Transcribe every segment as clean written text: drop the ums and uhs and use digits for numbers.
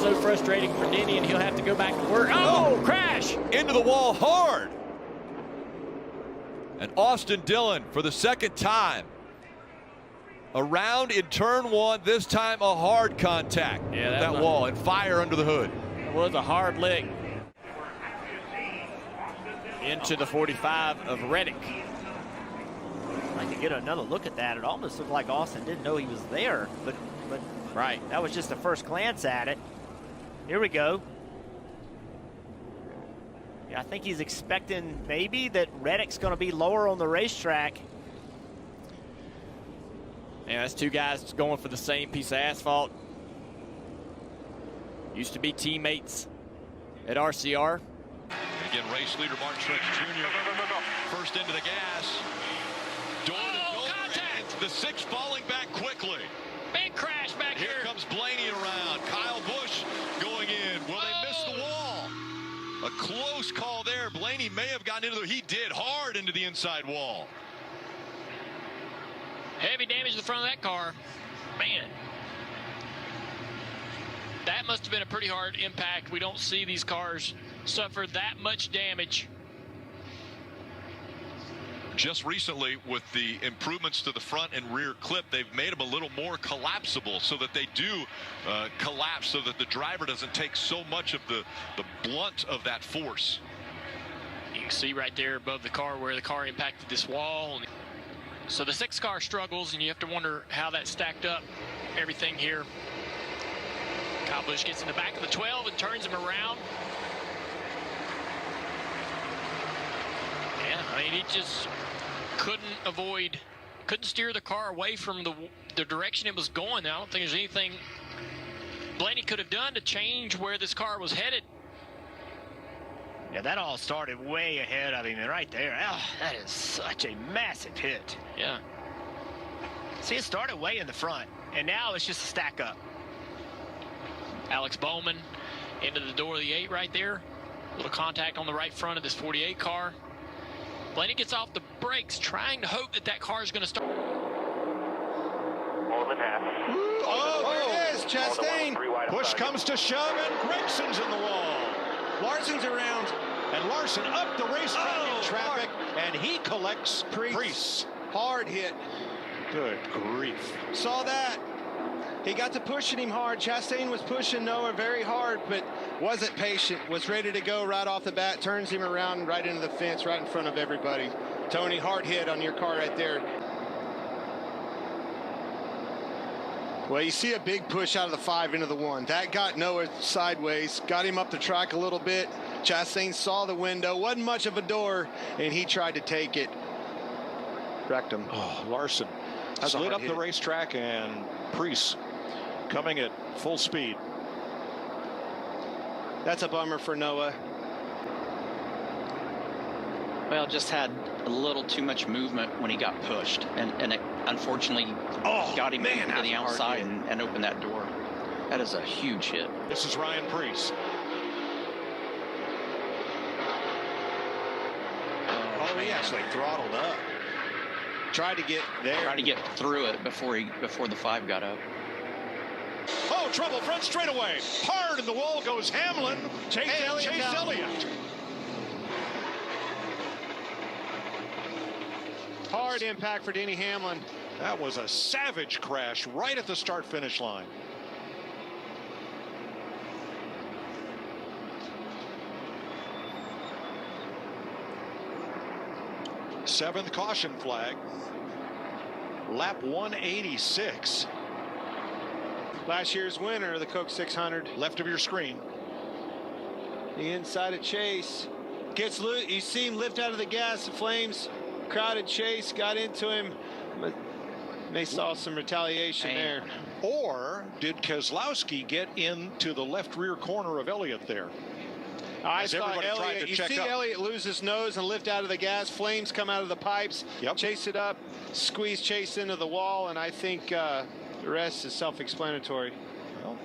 so frustrating for Denny, and he'll have to go back to work. Oh, crash! Into the wall hard. And Austin Dillon for the second time. Around in turn one, this time a hard contact. Yeah, that wall and fire under the hood. It was a hard lick. Into the 45 of Reddick. I'd like to get another look at that. It almost looked like Austin didn't know he was there, but right, that was just a first glance at it. Here we go. Yeah, I think he's expecting maybe that Reddick's going to be lower on the racetrack. Yeah, that's two guys going for the same piece of asphalt. Used to be teammates at RCR. Again, race leader Martin Truex Jr. First into the gas. Contact! The six falling back quickly. Big crash back here. Here comes Blaney around. Kyle Busch going in. Will they miss the wall? A close call there. Blaney may have gotten into the... He did hard into the inside wall. Heavy damage to the front of that car. Man. That must have been a pretty hard impact. We don't see these cars suffer that much damage. Just recently, with the improvements to the front and rear clip, they've made them a little more collapsible so that they do collapse, so that the driver doesn't take so much of the blunt of that force. You can see right there above the car where the car impacted this wall. So the 6 car struggles, and you have to wonder how that stacked up everything here. Kyle Busch gets in the back of the 12 and turns him around. Yeah, I mean, he just couldn't steer the car away from the direction it was going. I don't think there's anything Blaney could have done to change where this car was headed. Yeah, that all started way ahead of him right there. Oh, that is such a massive hit. Yeah. See, it started way in the front, and now it's just a stack up. Alex Bowman into the door of the 8 right there. Little contact on the right front of this 48 car. Blaney gets off the brakes, trying to hope that that car is going to start. More than half. Oh, there it is, Chastain. Push comes to shove, and Gregson's in the wall. Larson's around. And Larson up the racetrack in traffic, and he collects Preece. Hard hit. Good grief. Saw that. He got to pushing him hard. Chastain was pushing Noah very hard, but wasn't patient. Was ready to go right off the bat. Turns him around right into the fence, right in front of everybody. Tony, hard hit on your car right there. Well, you see a big push out of the 5 into the 1. That got Noah sideways, got him up the track a little bit. Chastain saw the window, wasn't much of a door, and he tried to take it. Wrecked him. Oh, Larson slid up the racetrack, and Preece coming at full speed. That's a bummer for Noah. Well, just had a little too much movement when he got pushed, and it unfortunately got him to the outside and opened that door. That is a huge hit. This is Ryan Preece. Oh, he actually throttled up. Tried to get there. Tried to get through it before the 5 got up. Oh, trouble front straightaway. Hard in the wall goes Hamlin. Chase Elliott. Hard impact for Denny Hamlin. That was a savage crash right at the start-finish line. Seventh caution flag. Lap 186. Last year's winner of the Coke 600. Left of your screen. The inside of Chase. Gets loose. You see him lift out of the gas. The flames. Crowded Chase. Got into him. But they saw some retaliation there. Or did Keselowski get into the left rear corner of Elliott there? I saw Elliott. You see Elliott lose his nose and lift out of the gas. Flames come out of the pipes. Yep. Chase it up. Squeeze Chase into the wall. And I think the rest is self-explanatory. Well,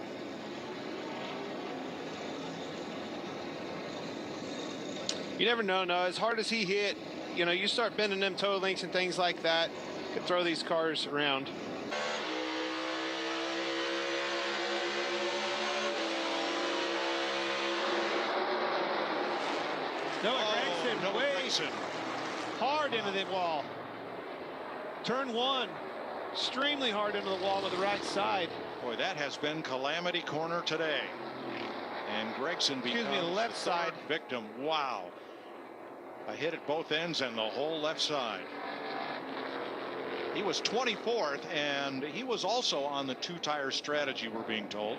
you never know. No, as hard as he hit, you know, you start bending them toe links and things like that, could throw these cars around. Gregson way hard into the wall. Turn one, extremely hard into the wall with the right side. Boy, that has been calamity corner today. And Gregson becomes the left side victim. Wow. A hit at both ends and the whole left side. He was 24th, and he was also on the two-tire strategy, we're being told.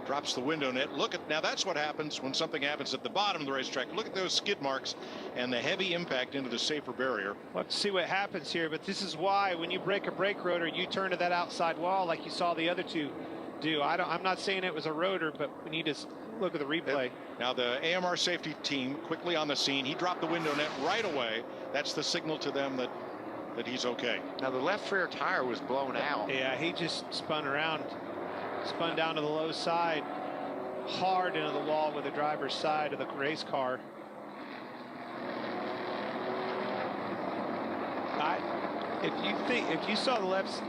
Drops the window net. Look at, now that's what happens when something happens at the bottom of the racetrack. Look at those skid marks and the heavy impact into the safer barrier. We'll have to see what happens here, but this is why when you break a brake rotor, you turn to that outside wall like you saw the other two do. I'm not saying it was a rotor, but we need to look at the replay. Now the AMR safety team quickly on the scene. He dropped the window net right away. That's the signal to them that he's okay. Now the left rear tire was blown out. Yeah, he just spun around, spun down to the low side, hard into the wall with the driver's side of the race car. If you saw the left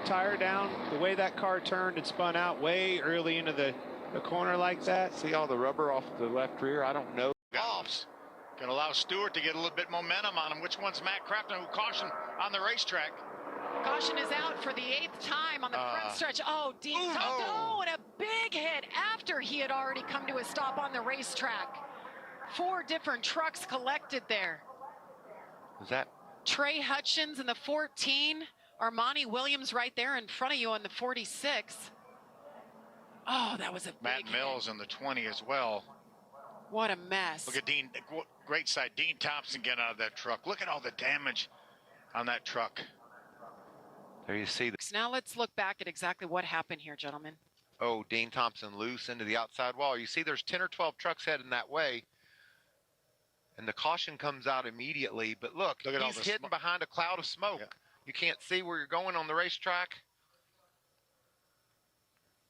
tire down, the way that car turned and spun out way early into the corner like that. See all the rubber off the left rear? I don't know. Offs. Going to allow Stewart to get a little bit momentum on him. Which one's Matt Crafton, who caution on the racetrack? Caution is out for the 8th time on the front stretch. Oh, Dean and a big hit after he had already come to a stop on the racetrack. 4 different trucks collected there. Was that Trey Hutchins in the 14, Armani Williams right there in front of you on the 46. Oh, that was a big Matt Mills in the 20 as well. What a mess. Look at Dean, great side. Dean Thompson getting out of that truck. Look at all the damage on that truck. there you see? Now let's look back at exactly what happened here, gentlemen. Oh, Dean Thompson loose into the outside wall. You see there's 10 or 12 trucks heading that way. And the caution comes out immediately. But look at he's hidden behind a cloud of smoke. Yeah. You can't see where you're going on the racetrack.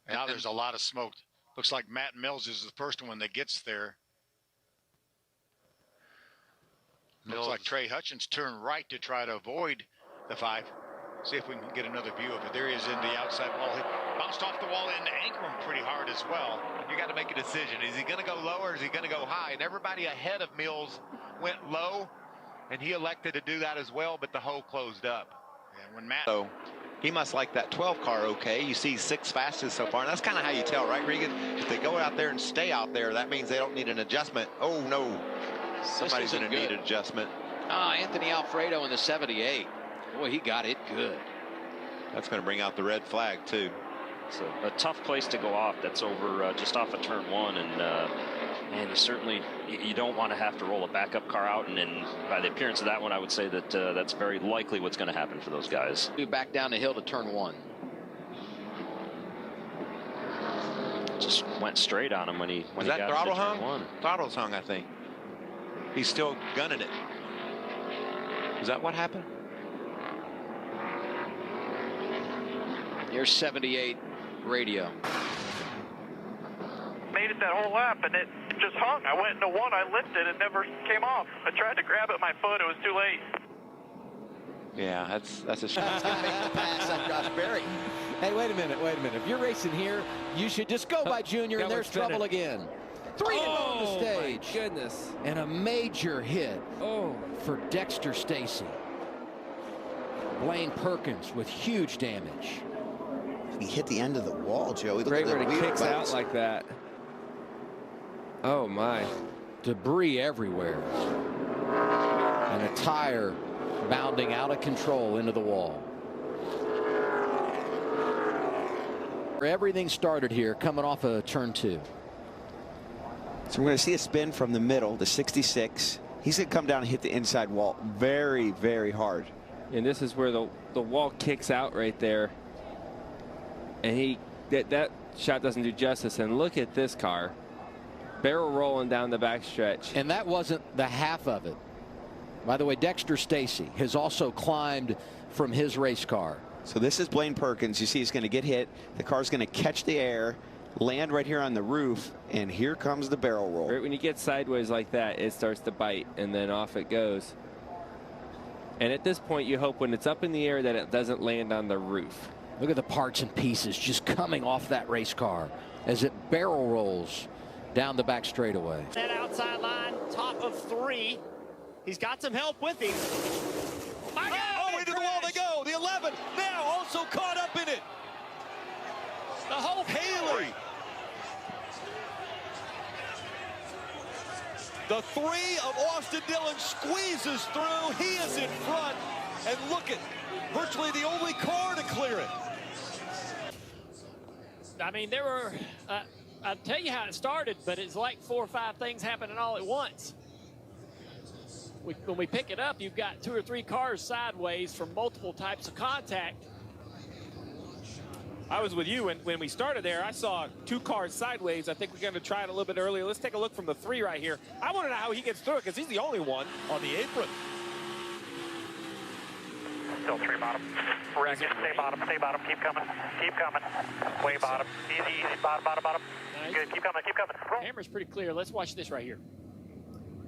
And now there's a lot of smoke. Looks like Matt Mills is the first one that gets there. Looks like Trey Hutchins turned right to try to avoid the 5. See if we can get another view of it. There he is in the outside wall. He bounced off the wall into Ankrum pretty hard as well. You got to make a decision. Is he going to go low or is he going to go high? And everybody ahead of Mills went low, and he elected to do that as well, but the hole closed up. And when Matt... So he must like that 12 car okay. You see 6 fastest so far, and that's kind of how you tell, right, Regan? If they go out there and stay out there, that means they don't need an adjustment. Oh, no. Somebody's going to need an adjustment. Anthony Alfredo in the 78. Boy, he got it good. That's going to bring out the red flag, too. It's a tough place to go off. That's over just off of turn 1, and man, you don't want to have to roll a backup car out, and by the appearance of that one, I would say that that's very likely what's going to happen for those guys. Back down the hill to turn 1. Just went straight on him when he Was got that throttle into turn hung? 1. Throttle's hung, I think. He's still gunning it. Is that what happened? Here's 78 radio. Made it that whole lap, and it just hung. I went into 1, I lifted, it never came off. I tried to grab it with my foot, it was too late. Yeah, that's a shame. He's going to make the pass on Josh Berry. Hey, wait a minute. If you're racing here, you should just go by Junior, and there's trouble again. 3 to go on the stage. My goodness. And a major hit for Dexter Stacy. Blaine Perkins with huge damage. He hit the end of the wall, Joey. Great where he kicks out like that. Oh, my. Debris everywhere. And a tire bounding out of control into the wall. Everything started here coming off of turn 2. So we're going to see a spin from the middle, the 66. He's going to come down and hit the inside wall very, very hard. And this is where the wall kicks out right there. And that shot doesn't do justice. And look at this car. Barrel rolling down the backstretch. And that wasn't the half of it. By the way, Dexter Stacy has also climbed from his race car. So this is Blaine Perkins. You see he's going to get hit. The car's going to catch the air, land right here on the roof, and here comes the barrel roll. Right when you get sideways like that, it starts to bite, and then off it goes. And at this point, you hope when it's up in the air that it doesn't land on the roof. Look at the parts and pieces just coming off that race car as it barrel rolls down the back straightaway. That outside line, top of 3. He's got some help with him. Oh, into the wall they go. The 11 now also caught up in it. The whole Haley. The 3 of Austin Dillon squeezes through. He is in front. And look at virtually the only car to clear it. I mean, there were, I'll tell you how it started, but it's like 4 or 5 things happening all at once. When we pick it up, you've got 2 or 3 cars sideways from multiple types of contact. I was with you when we started there. I saw 2 cars sideways. I think we're going to try it a little bit earlier. Let's take a look from the 3 right here. I want to know how he gets through it because he's the only one on the apron. Still 3 bottom. Stay bottom, stay bottom. Keep coming. Keep coming. Way bottom. Easy, easy. Bottom, bottom, bottom. Nice. Good. Keep coming, keep coming. Roll. Camera's pretty clear. Let's watch this right here.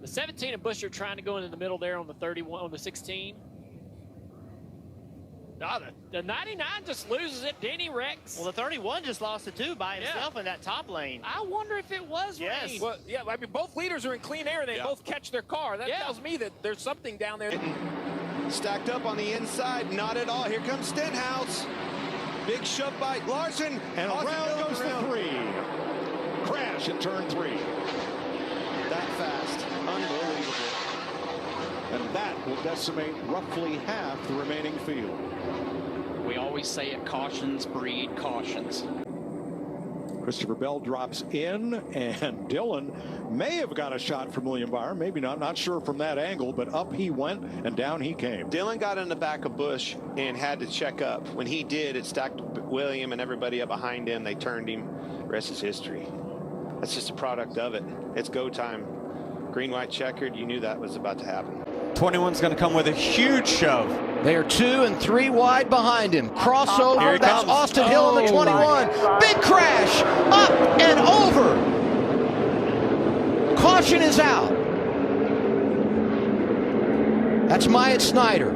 The 17 of Busher trying to go into the middle there on the 31, on the 16. Oh, the 99 just loses it. Denny Rex. Well, the 31 just lost it too by himself in that top lane. I wonder if it was rain. Well, yeah, I mean, both leaders are in clean air. They both catch their car. That tells me that there's something down there. Stacked up on the inside, not at all. Here comes Stenhouse. Big shove by Larson. And around goes the 3. Crash in turn 3. That fast. Unbelievable. And that will decimate roughly half the remaining field. We always say it, cautions breed cautions. Christopher Bell drops in, and Dillon may have got a shot from William Byron. Maybe not. Not sure from that angle, but up he went, and down he came. Dillon got in the back of Bush and had to check up. When he did, it stacked William and everybody up behind him. They turned him. The rest is history. That's just a product of it. It's go time. Green, white, checkered. You knew that was about to happen. 21's going to come with a huge shove. They are 2 and 3 wide behind him. Crossover. That's comes. Austin Hill in the 21. Big crash. Up and over. Caution is out. That's Myatt Snyder.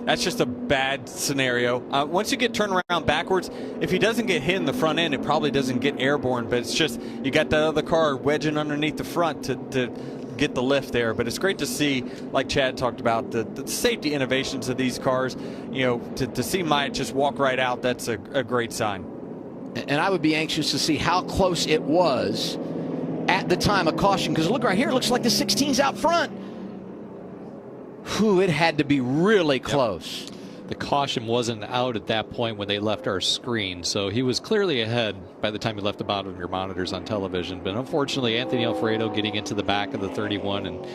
That's just a bad scenario. Once you get turned around backwards, if he doesn't get hit in the front end, it probably doesn't get airborne. But it's just you got that other car wedging underneath the front to get the lift there. But it's great to see, like Chad talked about, the safety innovations of these cars. You know, to see Myatt just walk right out, that's a great sign. And I would be anxious to see how close it was at the time of caution. Because look right here, it looks like the 16's out front. Whew, it had to be really close. The caution wasn't out at that point when they left our screen, so he was clearly ahead by the time he left the bottom of your monitors on television. But unfortunately, Anthony Alfredo getting into the back of the 31 and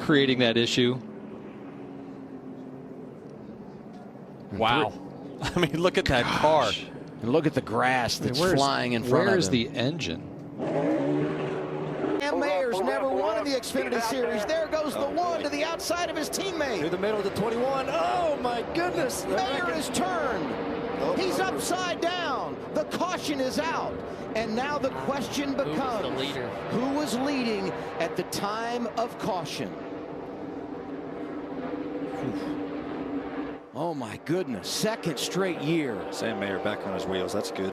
creating that issue. Wow. I mean, look at that car. And look at the grass that's flying in front of him. Where's the engine? And Mayer's never won in the Xfinity Series. There goes the 1 to the outside of his teammate. Through the middle of the 21. Oh, my goodness. Mayer is turned. He's upside down. The caution is out. And now the question becomes, who was leading at the time of caution? Oh, my goodness. Second straight year. Sam Mayer back on his wheels. That's good.